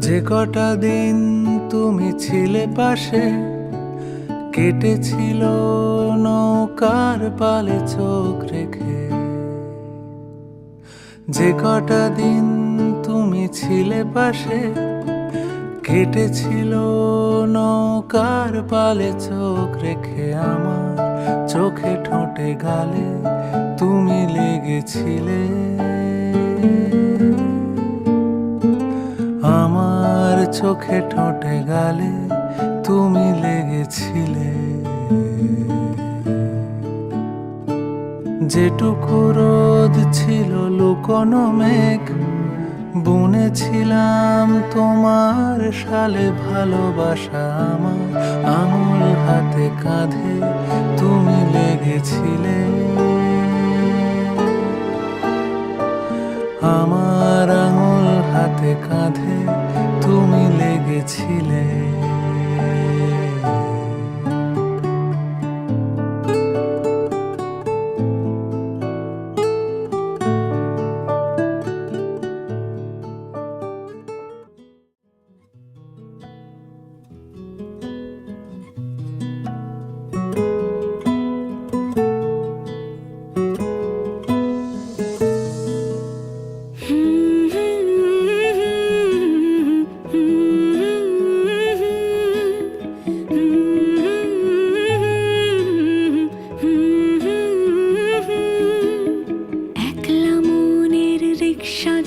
যে কটা দিন তুমি ছিলে পাশে, কেটেছিল নৌকার পালে চোখ রেখে। যে কটা দিন তুমি ছিলে পাশে, কেটেছিল নৌকার পালে চোখ রেখে। আমার চোখে ঠোঁটে গালে তুমি লেগেছিলে, আমার চোখে ঠোঁটে গালে তুমি লেগেছিলে। যেটুকু রোদ ছিল লুকোনো মেঘ, বুনেছিলাম তোমার সালে ভালোবাসা। আমার আঙুল হাতে কাঁধে তুমি লেগেছিলে, আমার আঙুল হাতে কাঁধে তুমি লেগেছিলে।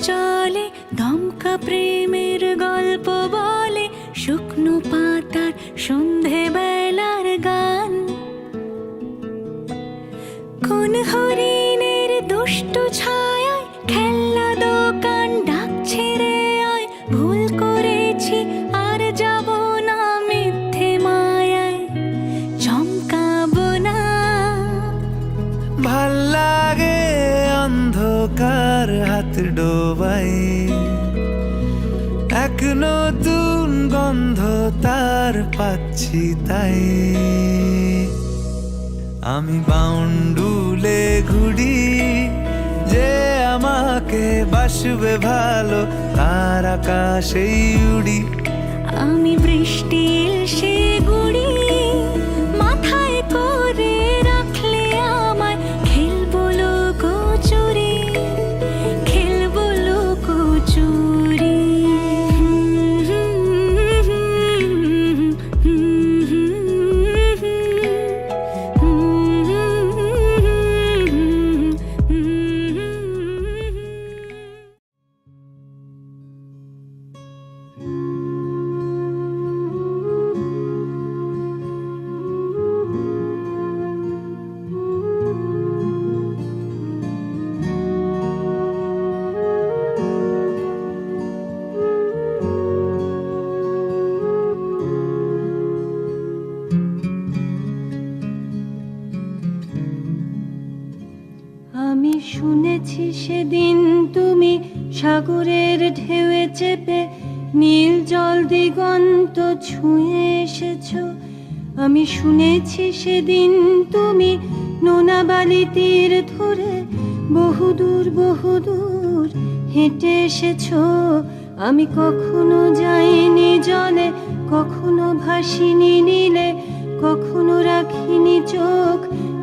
চলে দমকা প্রেমের গল্প বলে, শুকনো পাতার সন্ধে বেলার গান। কোন হরিণের দুষ্টু ছায়ায় খেলনা দোকান ডাকছে রে আয়। ভুল করেছি আর যাব না মিথ্যে মায়ায়, চমকাবো না। ভাল লাগে অন্ধকার হাত ডোবাই, এক নতুন গন্ধ তার পাচ্ছি তাই। আমি বাউন্ডুলে ঘুরি, যে আমাকে বাসবে ভালো তার আকাশেই উড়ি। আমি বৃষ্টির সে গুড়ি মাথায় করে রাখলে আমায়, খেলবো লুকোচুরি, খেলবো লুকোচুরি। আমি শুনেছি সেদিন তুমি সাগরের ঢেউয়ে চেপে নীল জল দিগন্ত ছুঁয়ে এসেছো। আমি শুনেছি সেদিন তুমি নোনা বালি তীর ধরে বহুদূর বহুদূর হেঁটে এসেছো। আমি কখনো যাইনি জলে, কখনো ভাসিনি নীলে, কখনো রাখিনি চোখ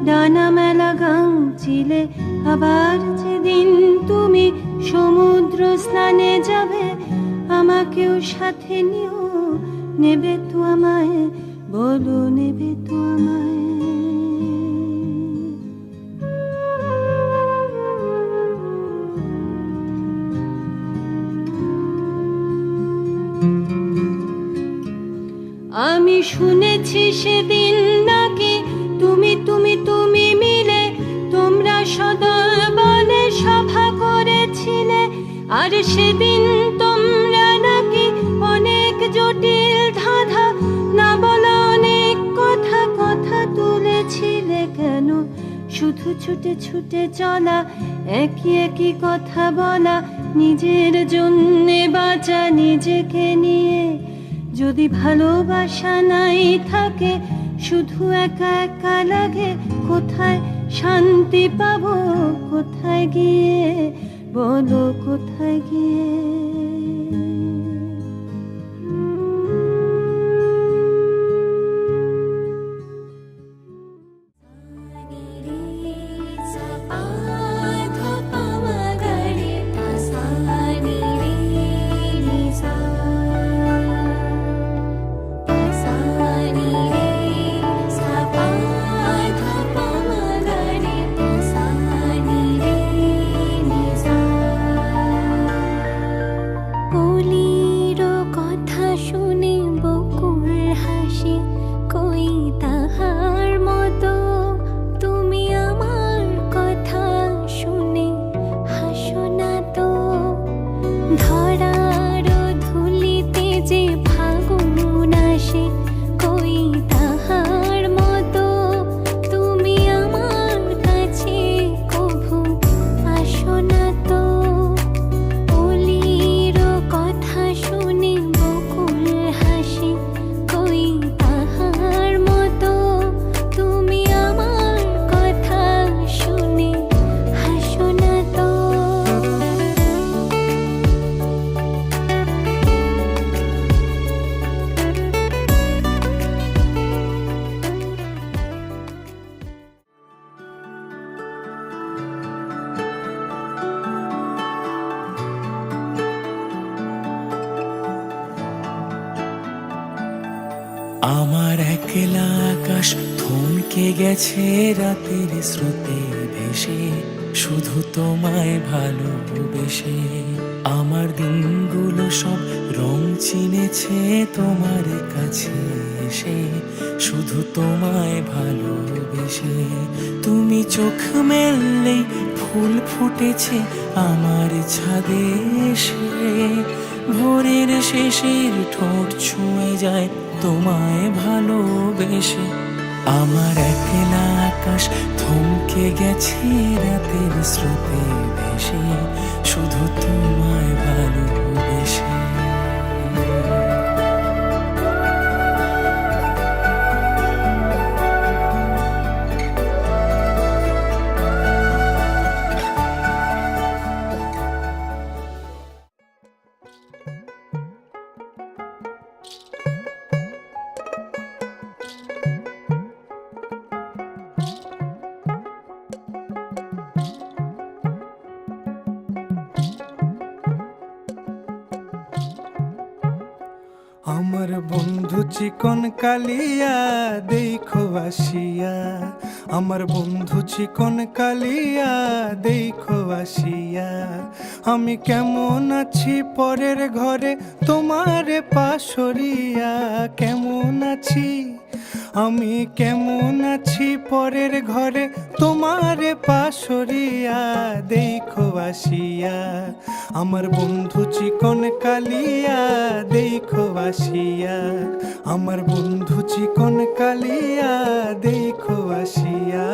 ডানা মেলা গাংচিলে। আবার যেদিন তুমি সমুদ্র স্নানে যাবে, আমাকেও সাথে নিও, নেবে তো আমায়, বলো নেবে তো আমায়। আমি শুনেছি সেদিন নাকি তুমি তুমি তুমি মিলে তোমরা সদল বলে সভা করেছিলে। আর সেদিন তোমরা নাকি অনেক জটিল ধাঁধা না বলা অনেক কথা কথা তুলেছিলে। কেন শুধু ছুটে ছুটে চলা, একই একই কথা বলা, নিজের জন্যে বাঁচা নিজেকে নিয়ে। যদি ভালোবাসা নাই থাকে, শুধু একা একা লাগে, কোথায় শান্তি পাবো, কোথায় গিয়ে, বলো কোথায় গিয়ে। আমার একলা আকাশ থমকে গেছে রাতের স্রোতে ভেসে, শুধু তোমায় ভালোবেসে। আমার দিনগুলো সব রং চিনেছে তোমার কাছে এসে, শুধু তোমায় ভালোবেসে। তুমি চোখ মেললেই ফুল ফুটেছে আমার ছাদে এসে, ভোরের শেষের ঠোঁট ছুঁয়ে যায় তোমায় ভালোবেসে। আমার একলা আকাশ থমকে গেছে রাতের স্রোতে ভেসে, শুধু তোমায় ভালোবেসে। আমার বন্ধু চিকন কালিয়া দেখো আসিয়া, আমার বন্ধু চিকন কালিয়া দেখো আসিয়া। আমি কেমন আছি পরের ঘরে তোমার পাশরিয়া, কেমন আছি আমি কেমন আছি পরের ঘরে তোমার পাশরিয়া দেখো আসিয়া। আমার বন্ধু চিকন কালিয়া দেখো আসিয়া, আমার বন্ধু চিকন কালিয়া দেখো আসিয়া।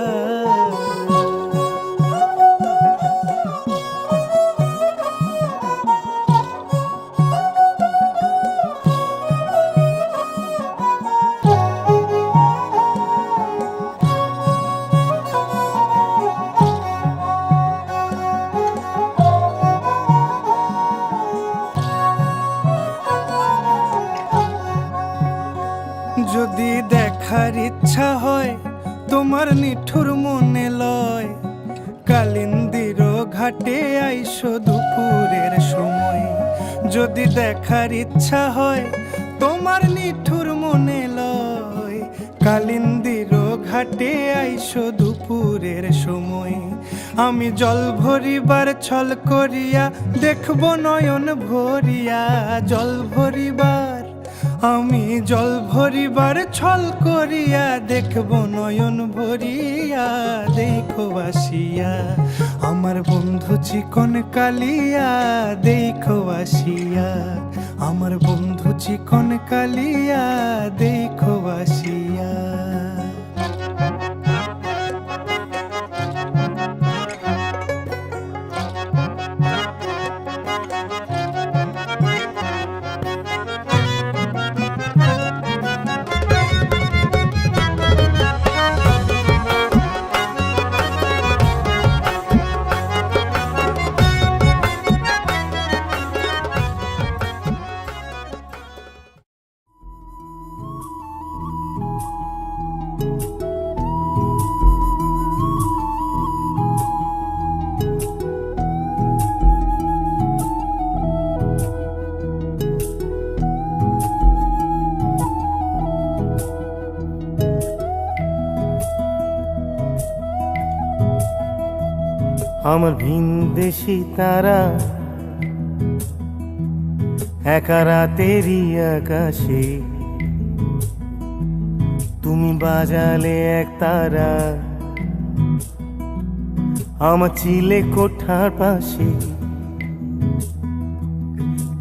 যদি দেখার ইচ্ছা হয় তোমার নিঠুর মনে লয়, কালিন্দির ঘাটে আইসো দুপুরের সময়। যদি দেখার ইচ্ছা হয় তোমার নিঠুর মনে লয়, কালিন্দির ঘাটে আইসো দুপুরের সময়। আমি জল ভরিবার ছল করিয়া দেখব নয়ন ভরিয়া, জল ভরিবার আমি জল ভরিবার ছল করিয়া দেখব নয়ন ভরিয়া দেখো আসিয়া। আমার বন্ধু চিকন কালিয়া দেখো আসিয়া, আমার বন্ধু চিকন কালিয়া দেখো আসিয়া। আমার ভিনদেশি তারা একা রাতেরই আকাশে, তুমি বাজালে এক তারা আমার চিলে কোঠার পাশে।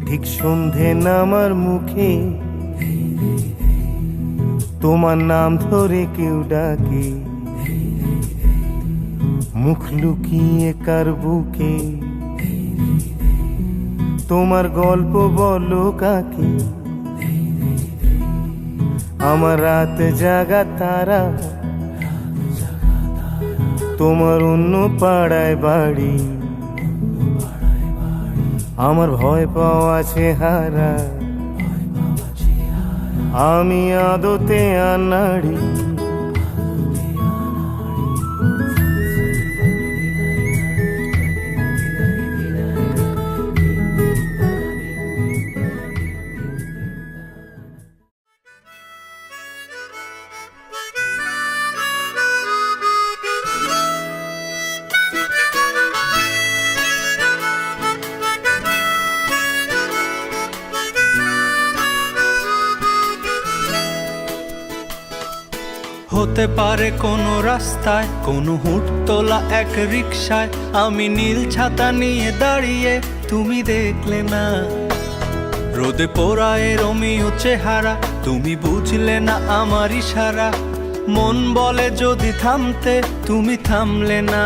ঠিক সন্ধে নামার মুখে তোমার নাম ধরে কেউ ডাকে, মুখ লুকিয়ে কার বুকে তোমার গল্প বলো কাকে। আমার রাত জাগা তারা তোমার অন্য পাড়ায় বাড়ি, আমার ভয় পাওয়া চেহারা আমি আদতে আনাড়ি। হতে পারে কোনো রাস্তায়, কোনো হুটতোলা এক রিকশায় আমি নীল ছাতা নিয়ে দাঁড়িয়ে, তুমি দেখলে না রোদে পোড়ায় রোমিও চেহারা, তুমি বুঝলে না আমার ইশারা। মন বলে যদি থামতে, তুমি থামলে না।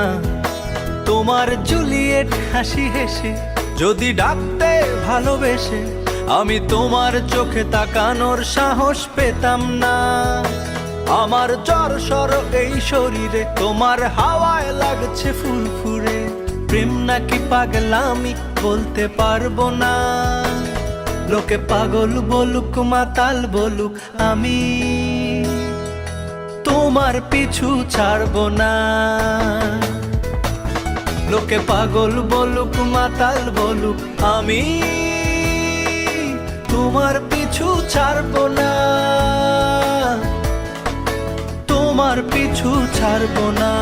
তোমার জুলিয়েট হাসি হেসে যদি ডাকতে ভালোবেসে, আমি তোমার চোখে তাকানোর সাহস পেতাম না। আমার জ্বর সর এই শরীরে, তোমার হাওয়ায় লাগছে ফুরফুরে। প্রেম নাকি পাগলামি বলতে পারবো না। লোকে পাগল বলুক মাতাল বলুক, আমি তোমার পিছু ছাড়বো না। লোকে পাগল বলুক মাতাল বলুক, আমি তোমার পিছু ছাড়বো না। তোমার পিছু ছাড়বো না।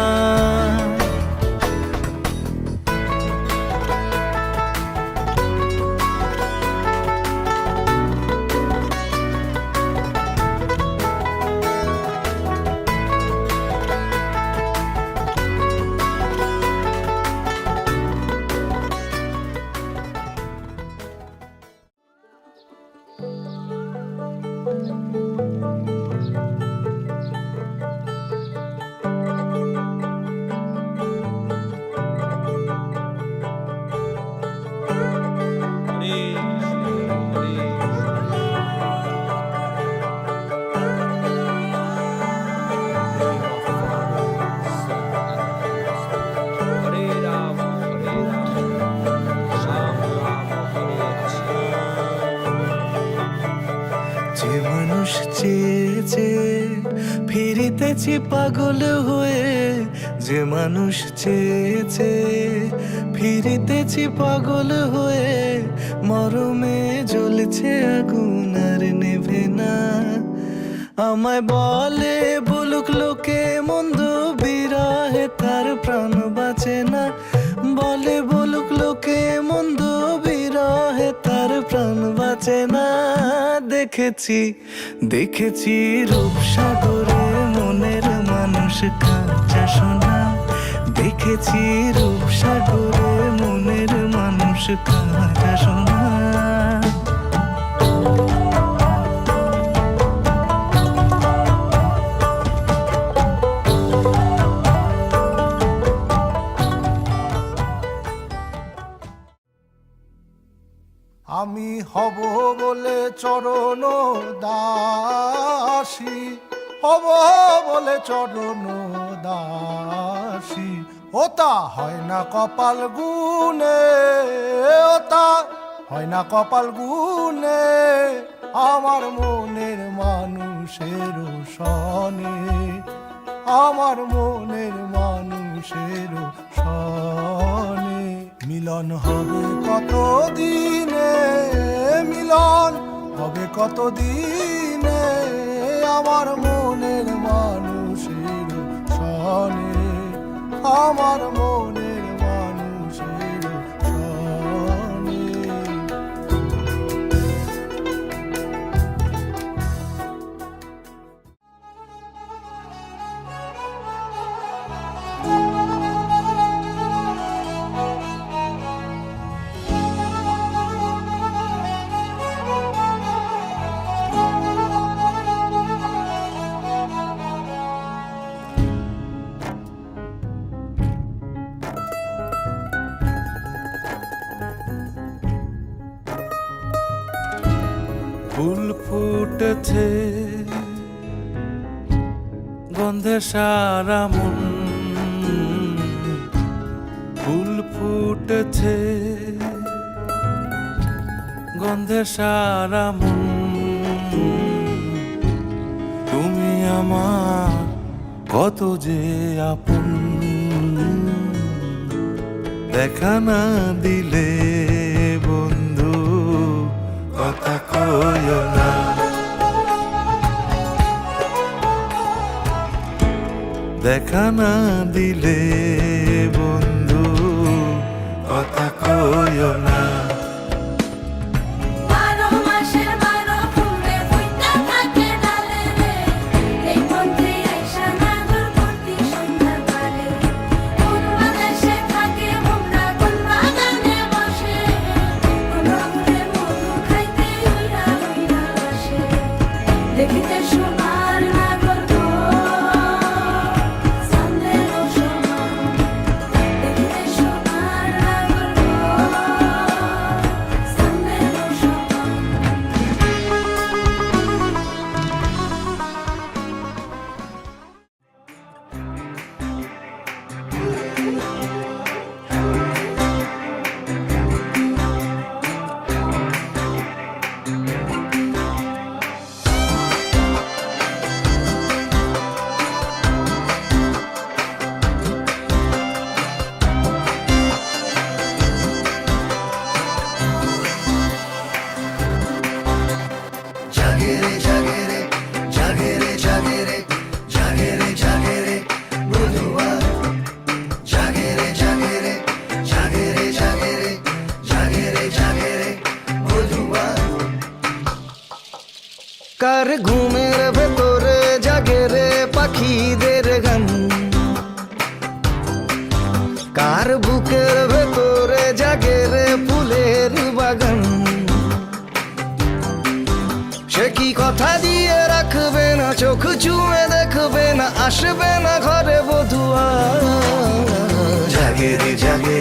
যে মানুষ চেয়েছে ফিরিতেছি পাগল হয়ে, যে মানুষ চেয়েছে ফিরিতেছি পাগল হয়ে, মরমে জ্বলছে আগুন আর নেভে না। আমায় বলে বলুক লোকে মন্দ, বিরহে তার প্রাণ বাঁচে না। বলে বলুক লোকে মন্দ, বিরহে তার প্রাণ বাঁচে না। দেখেছি দেখেছি রূপসাগরে মনের মানুষ কাঁচা সোনা। দেখেছি রূপসাগরে মনের মানুষ কাঁচা সোনা। আমি হব বলে চরণ দাসী, হব বলে চরণ দাসী। ওটা হয় না কপাল গুনে, ওটা হয় না কপাল গুনে। আমার মনের মানুষের সনে, আমার মনের মানুষের সনে। মিলন হবে কত দিনে, মিলন হবে কত দিনে। আমার মনের মানুষের সনে, আমার মনের মানুষের সনে। ফুল ফুটেছে গন্ধে সারা মন, ফুল ফুটেছে গন্ধে সারা মন। তুমি আমার কত যে আপন, দেখা না দিলে বন্ধু কথা কইও না। দেখা না দিলে বন্ধু কথা কইও না। মাসের 12 ফুলে ফুইটা থাকে ডালে রে, এই মন্ত্রী আইসা দেখিতে সোনার নাগর গো, চাঁদেরও সমান। দেখিতে সোনার নাগর গো, চাঁদেরও সমান। কার ঘুমের ভেতরে জাগে রে পাখিদের গান, কার বুকের ভেতরে জাগে রে ফুলের বাগান। সে কি কথা দিয়ে রাখবে না, চোখ চুমে দেখবে না, আসবে না ঘরে বধুয়া। জাগে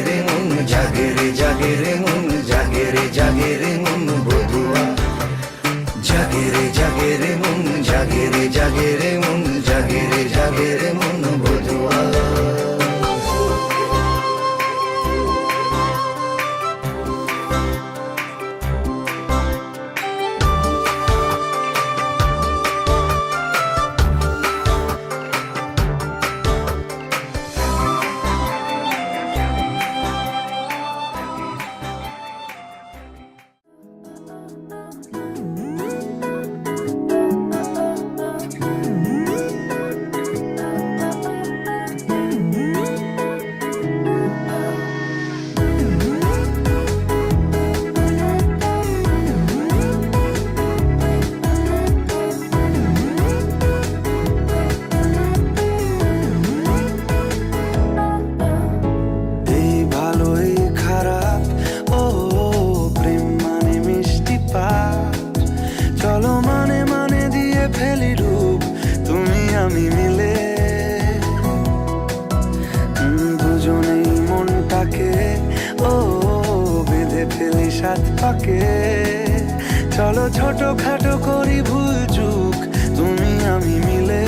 রে মন, জাগে রে মন, জাগে রে মন বধুয়া। জাগে রে মন, জাগে রে মন, জাগে রে মন বধুয়া। চলো ছোট খাটো করি ভুল চুক তুমি আমি মিলে,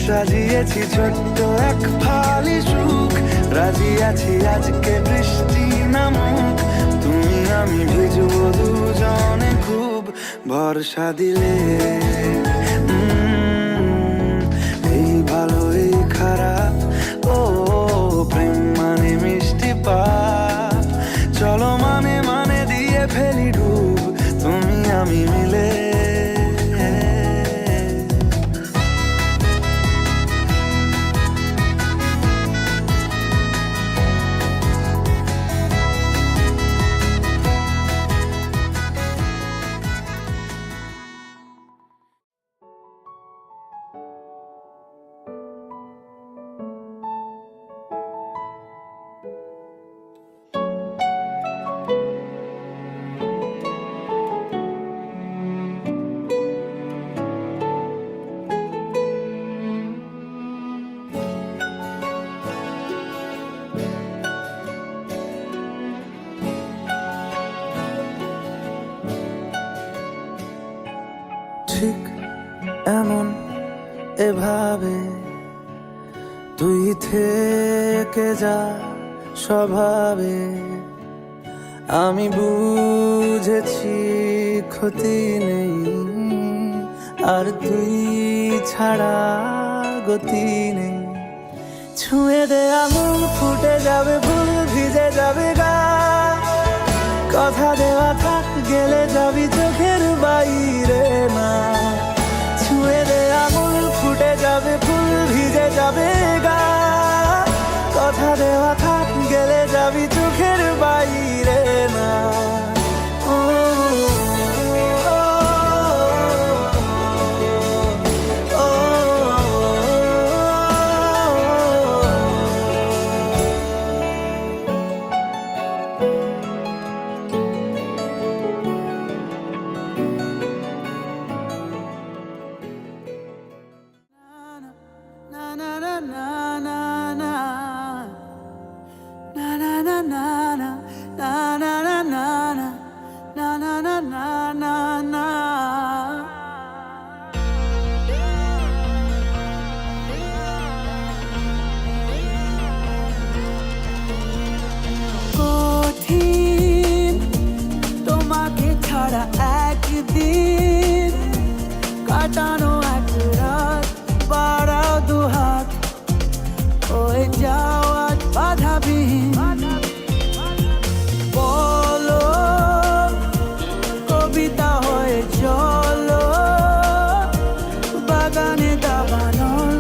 সাজিয়েছি ছোট্ট এক ফালি সুখ, রাজি আছি আজকে বৃষ্টি নামুক, তুমি আমি ভিজবো দুজনে খুব ভরসা দিলে। এই ভালো এই খারাপ, ও প্রেম মানে মিষ্টি পাপ, চলো মানে মানে দিয়ে ফেলি ডুব তুমি আমি মিলে। ঠিক এমন এভাবে তুই থেকে যা স্বভাবে, আমি বুঝেছি ক্ষতি নেই আর তুই ছাড়া গতি নেই। ছুঁয়ে দে আঙুল ফুটে যাবে ফুল ভিজে যাবে গা, কথা দেওয়া থাক গেলে যাবি চোখের বাইরে না। ছুঁয়ে দে আঙুল ফুটে যাবে ফুল ভিজে যাবে গা, কথা দেওয়া থাক গেলে যাবি চোখের বাইরে না। কঠিন তোমাকে ছাড়া একদিন কাটানো এক রাত বাড়াও দুহাত ওই যাওয়া বাধাবিহীন বলো কবিতা হয়ে চলো বাগানে দাবানোর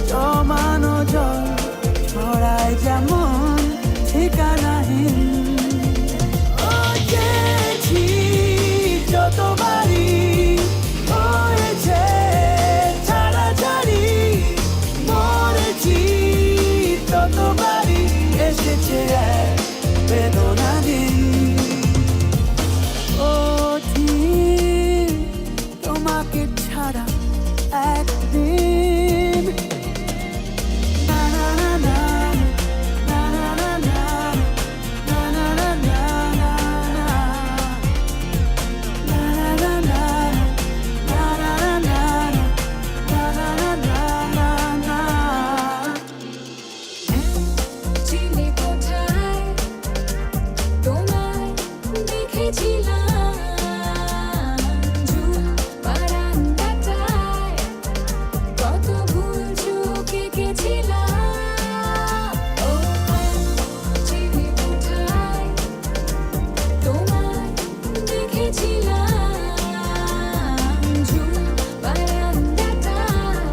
জমানো জল ছড়ায় যেমন ঠিকানাহীন ও গেছি যতবারই হয়েছে ছাড়াছাড়ি মরেছি ততবারই এসেছে এক বেদনা দিন ও ঠিক তোমাকে ছাড়া একদিন না না না না না না না না না না না না না না না চিনি কোথায় তোমায় দেখেছিলাম ঝুল বারান্দাটায় কত ভুল চুকে গেছিলাম ও চিনি কোথায় তোমায় দেখেছিলাম ঝুল বারান্দাটায়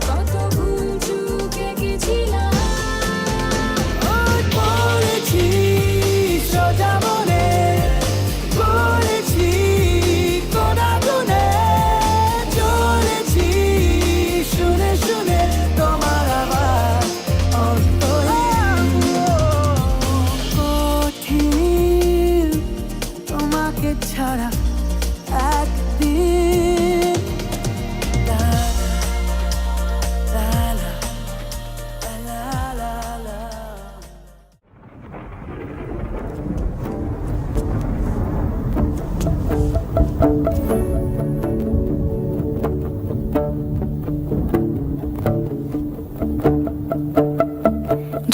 কত ভুল চুকে গেছিলাম পড়েছি সোজা মনে পড়েছি কোনা গুনে চলেছি শুনে শুনে তোমার আবার কঠিন তোমাকে ছাড়া একদিন লা লা লা লা লা লা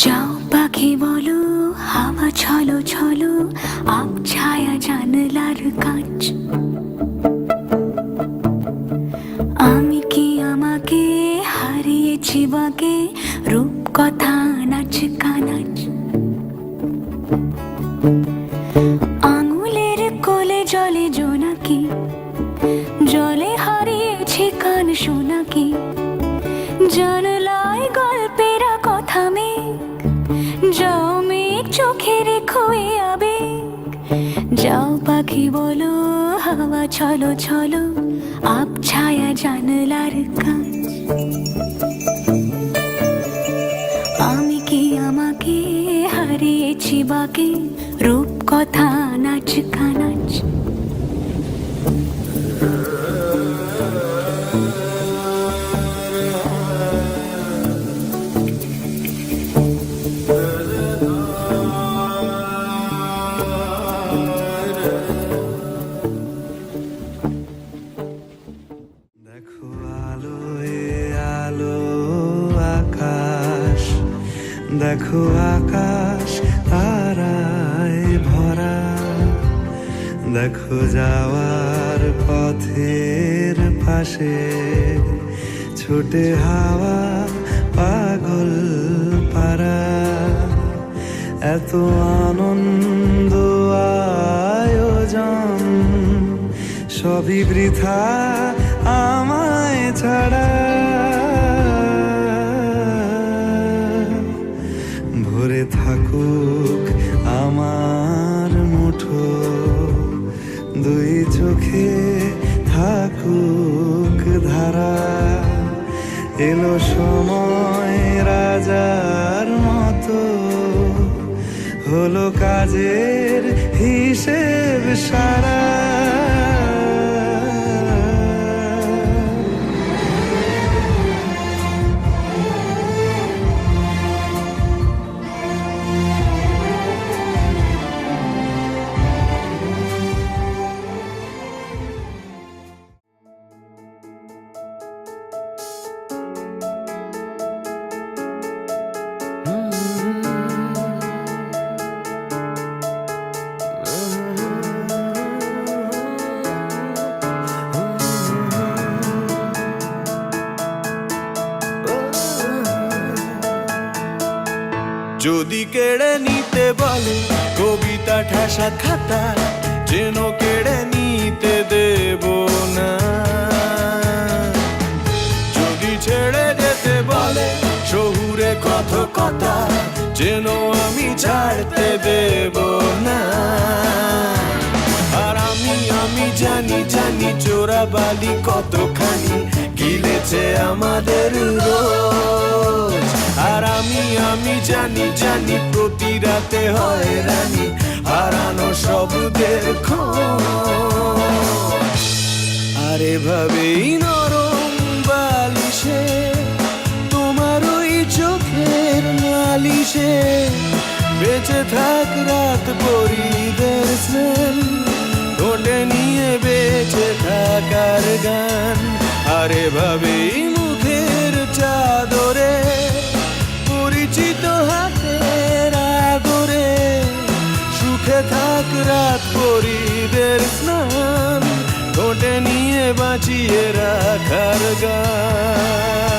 যাও পাখি বলো হাওয়া ছলো ছলো আব ছায়া জানলার কাঁচ আমি কি আমাকে হারিয়েছি বাকে রূপ কথা নাচ কানাচ আঙুলের কোলে জলে জোনাকি জলে হারিয়েছি কান শোনাকি জানলায় গল্পের কথা মেঘ যাও মেঘ চোখে রেখো এ আবেগ যাও পাখি বলো হাওয়া ছলো ছলো আব ছায়া জানলার কাঁচ আমি কি আমাকে হারিয়েছি বাকে রূপ কথা নাচ কানাচ দেখো আলোয় আলো আকাশ দেখো আকাশ তারায় ভরা দেখো যাওয়ার পথের পাশে ছুটে হাওয়া পাগল পারা এত আনন্দ আয়োজন সবই বৃথা আমায় ছাড়া ভরে থাকুক আমার মুঠো দুই চোখে থাকুক ধারা এলো সময় রাজার মতো হলো কাজের হিসেব সারা যদি কেড়ে নিতে বলে কবিতা ঠাসা খাতা, যেন কেড়ে নিতে দেব না। যদি ছেড়ে যেতে বলে শহুরে কথকতা, যেন আমি ছাড়তে দেব না। আর আমি জানি জানি চোরাবালি কতখানি গিলেছে আমাদের রোজ। আর আমি জানি জানি প্রতি রাতে হয় রানী হারানো শব্দের খোঁজ। আর এভাবেই নরম বালিশে তোমার ওই চোখের নালিশে বেঁচে থাক রাত পরিদের স্নান, ঠোঁটে নিয়ে বেঁচে থাকার গান। আর এভাবেই মুখের চাদরে পরিচিত হাতের আদরে সুখে থাক রাত পরিদের স্নান, ঠোঁটে নিয়ে বাঁচিয়ে রাখার গান।